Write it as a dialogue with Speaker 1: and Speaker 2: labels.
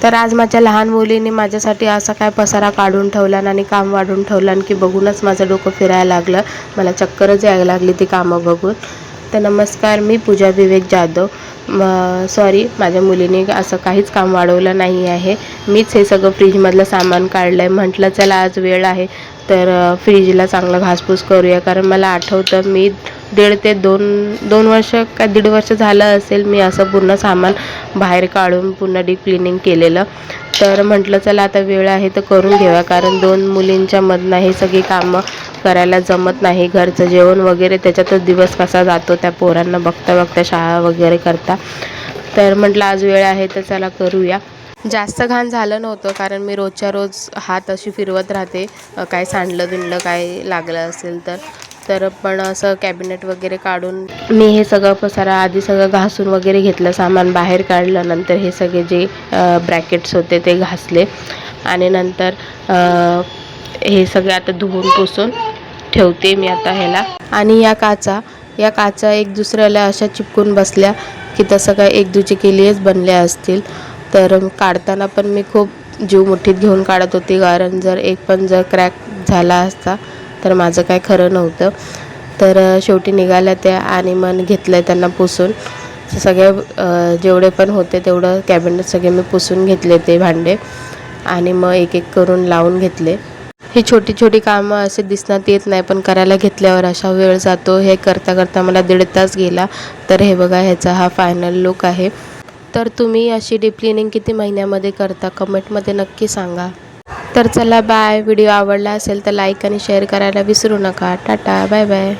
Speaker 1: तर आज माझ्या लहान मुलीने माझ्यासाठी असा काय पसारा काढून ठेवला आणि काम वाढून ठेवलं की बघूनच माझं डोकं फिरायला लागलं. मला चक्करच यायला लागली ती कामं बघून. तर नमस्कार, मी पूजा विवेक जाधव. सॉरी, माझ्या मुलीने असं काहीच काम वाढवलं नाही आहे. मीच हे सगळं फ्रीजमधलं सामान काढलं आहे. म्हटलं चला आज वेळ आहे तर फ्रीजला चांगलं घासपूस करूया. कारण मला आठवतं मी 1.5 ते 2 वर्ष का 1.5 वर्ष झालं असेल मी असं पूर्ण सामान बाहेर काढून पुन्हा डीप क्लिनिंग केलेलं. तर म्हटलं चला आता वेळ आहे तर करून घेऊया. कारण 2 मुलींच्या मधनं हे सगळी कामं करायला जमत नाही. घरचं जेवण वगैरे त्याच्यातच दिवस कसा जातो त्या पोरांना बघता बघता शाळा वगैरे करता. तर म्हटलं आज वेळ आहे तर चला करूया. जास्त घाण झालं नव्हतं कारण मी रोजच्या रोज हात अशी फिरवत राहते, काय सांडलं बिंडलं काय लागलं असेल तर पण असं कॅबिनेट वगैरे काढून मी हे सगळं पसारा आधी सगळं घासून वगैरे घेतलं, सामान बाहेर काढलं. नंतर हे सगळे जे ब्रॅकेट्स होते ते घासले आणि नंतर हे सगळे आता धुवून पुसून ठेवते मी आता ह्याला. आणि या काचा एक दुसऱ्याला अशा चिपकून बसल्या की तसं काय एक दुचकीलियेच बनल्या असतील. तर काढताना पण मी खूप जीव मुठीत घेऊन काढत होती कारण एक पण जर क्रॅक झाला असता तर माझं काय खरं नव्हतं. तर शेवटी निघाल्या त्या आणि मग घेतलं त्यांना पुसून. सगळे जेवढे पण होते तेवढं कॅबिनेट सगळे मी पुसून घेतले ते भांडे आणि मग एक एक करून लावून घेतले. ही छोटी छोटी कामं असे दिसण्यात येत नाही पण करायला घेतल्यावर अशा वेळ जातो. हे करता करता मला 1.5 तास गेला. तर हे बघा, ह्याचा हा फायनल लुक आहे. तर तुम्ही अशी डीप क्लिनिंग किती महिन्यामध्ये करता कमेंटमध्ये नक्की सांगा. तर चला बाय. व्हिडिओ आवडला असेल तर लाईक आणि शेअर करायला विसरू नका. Tata, bye bye.